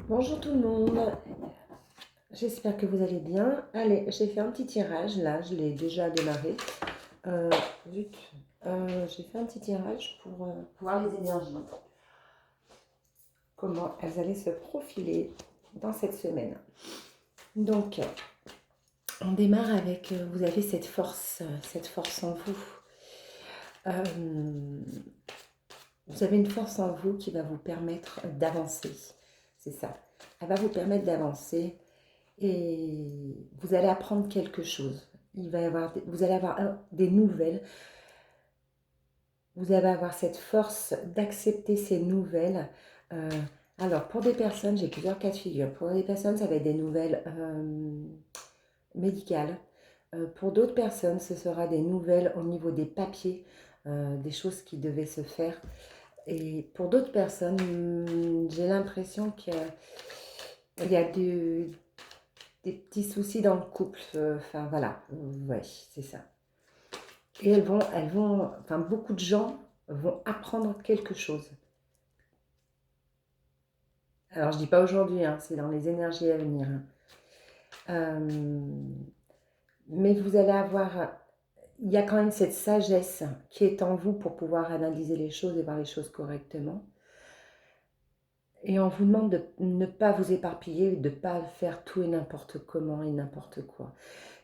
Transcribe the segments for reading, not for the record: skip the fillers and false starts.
Bonjour tout le monde, j'espère que vous allez bien. Allez, j'ai fait un petit tirage, là, je l'ai déjà démarré. Euh, zut. J'ai fait un petit tirage pour voir les énergies, comment elles allaient se profiler dans cette semaine. Donc, on démarre avec, vous avez cette force en vous. Vous avez une force en vous qui va vous permettre d'avancer, c'est ça. Elle va vous permettre d'avancer. Et vous allez apprendre quelque chose. Vous allez avoir des nouvelles. Vous allez avoir cette force d'accepter ces nouvelles. Euh, alors, pour des personnes, j'ai plusieurs cas de figure. Pour des personnes, ça va être des nouvelles médicales. Pour d'autres personnes, ce sera des nouvelles au niveau des papiers, des choses qui devaient se faire. Et pour d'autres personnes, j'ai l'impression qu'il y a des petits soucis dans le couple. Enfin, voilà. Ouais, c'est ça. Et enfin, beaucoup de gens vont apprendre quelque chose. Alors, je dis pas aujourd'hui, hein, c'est dans les énergies à venir. Hein. Mais vous allez avoir, il y a quand même cette sagesse qui est en vous pour pouvoir analyser les choses et voir les choses correctement. Et on vous demande de ne pas vous éparpiller, de ne pas faire tout et n'importe comment et n'importe quoi.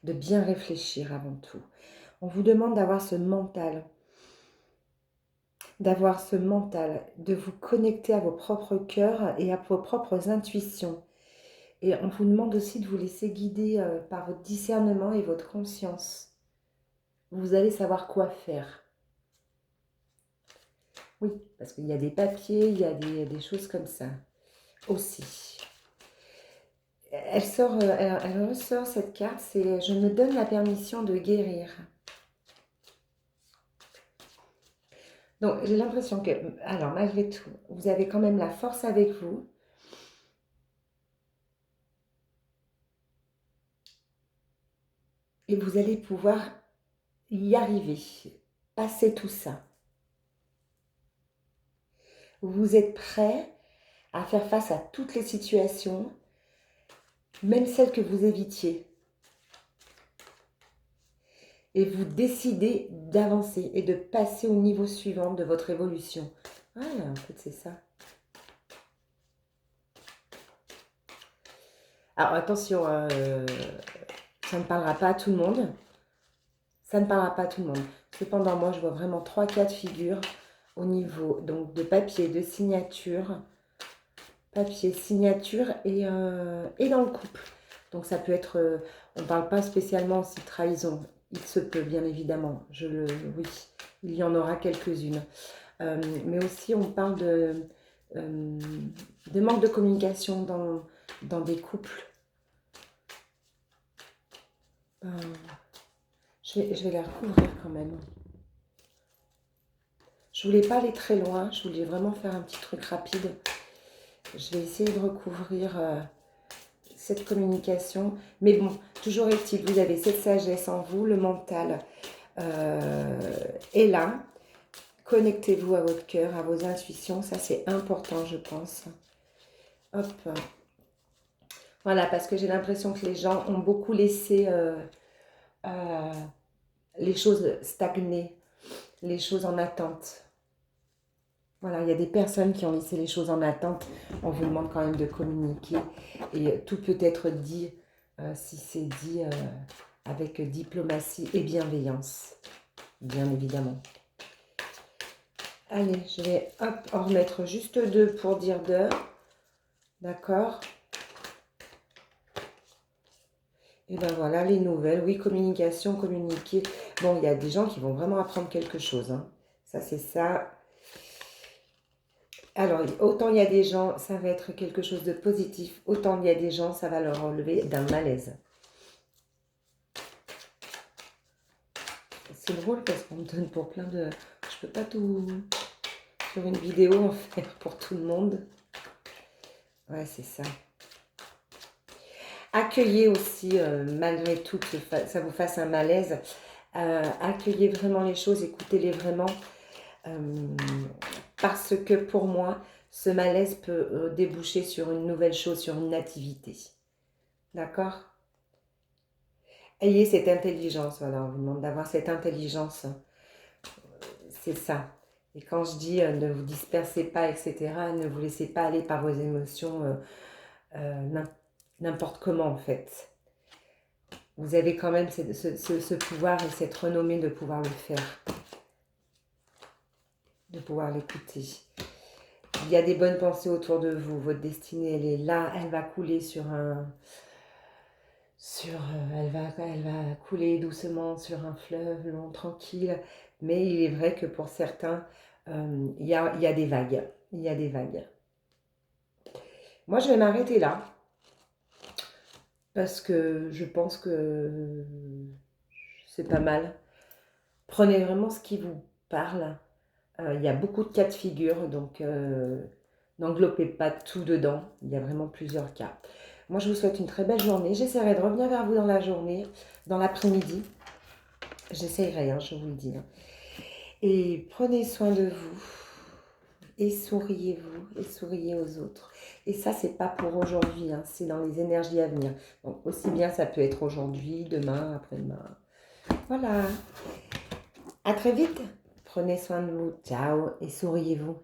De bien réfléchir avant tout. On vous demande d'avoir ce mental, de vous connecter à vos propres cœurs et à vos propres intuitions. Et on vous demande aussi de vous laisser guider par votre discernement et votre conscience. Vous allez savoir quoi faire. Oui, parce qu'il y a des papiers, il y a des choses comme ça aussi. Elle ressort cette carte, c'est « Je me donne la permission de guérir ». Donc, j'ai l'impression que, alors malgré tout, vous avez quand même la force avec vous. Et vous allez pouvoir y arriver, passer tout ça. Vous êtes prêt à faire face à toutes les situations, même celles que vous évitiez. Et vous décidez d'avancer et de passer au niveau suivant de votre évolution. Ah, en fait, c'est ça. Alors, attention, ça ne parlera pas à tout le monde. Ça ne parlera pas à tout le monde. Cependant, moi, je vois vraiment 3 cas de figure au niveau donc, de papier, de signature. Papier, signature et dans le couple. Donc, ça peut être... on ne parle pas spécialement aussi de trahison. Il se peut, bien évidemment. Oui, il y en aura quelques-unes. Mais aussi, on parle de manque de communication dans des couples. Je vais la recouvrir quand même. Je voulais pas aller très loin, je voulais vraiment faire un petit truc rapide. Je vais essayer de recouvrir cette communication. Mais bon, toujours est-il, vous avez cette sagesse en vous, le mental est là. Connectez-vous à votre cœur, à vos intuitions, ça c'est important je pense. Hop. Voilà, parce que j'ai l'impression que les gens ont beaucoup laissé les choses stagner, les choses en attente. Voilà, il y a des personnes qui ont laissé les choses en attente. On vous demande quand même de communiquer. Et tout peut être dit, si c'est dit avec diplomatie et bienveillance. Bien évidemment. Allez, je vais en remettre juste 2 pour dire d'heure. D'accord. Et ben voilà, les nouvelles. Oui, communication, communiquer. Bon, il y a des gens qui vont vraiment apprendre quelque chose. Hein. Ça, c'est ça. Alors, autant il y a des gens, ça va être quelque chose de positif, autant il y a des gens, ça va leur enlever d'un malaise. C'est drôle parce qu'on me donne pour plein de... Je peux pas tout sur une vidéo en faire pour tout le monde. Ouais, c'est ça. Accueillez aussi, malgré tout, que ça vous fasse un malaise. Accueillez vraiment les choses, écoutez-les vraiment. Parce que pour moi, ce malaise peut déboucher sur une nouvelle chose, sur une activité. D'accord? Ayez cette intelligence, voilà, on vous demande d'avoir cette intelligence. C'est ça. Et quand je dis ne vous dispersez pas, etc., ne vous laissez pas aller par vos émotions n'importe comment en fait. Vous avez quand même ce pouvoir et cette renommée de pouvoir le faire, de pouvoir l'écouter. Il y a des bonnes pensées autour de vous, votre destinée elle est là, elle va couler elle va couler doucement sur un fleuve long, tranquille, mais il est vrai que pour certains, il y a des vagues, il y a des vagues. Moi je vais m'arrêter là, parce que je pense que c'est pas mal. Prenez vraiment ce qui vous parle. Il y a beaucoup de cas de figure, donc n'englobez pas tout dedans. Il y a vraiment plusieurs cas. Moi, je vous souhaite une très belle journée. J'essaierai de revenir vers vous dans la journée, dans l'après-midi. J'essaierai, hein, je vous le dis. Hein. Et prenez soin de vous. Et souriez-vous. Et souriez aux autres. Et ça, c'est pas pour aujourd'hui. Hein, c'est dans les énergies à venir. Donc, aussi bien, ça peut être aujourd'hui, demain, après-demain. Voilà. À très vite. Prenez soin de vous. Ciao. Et souriez-vous.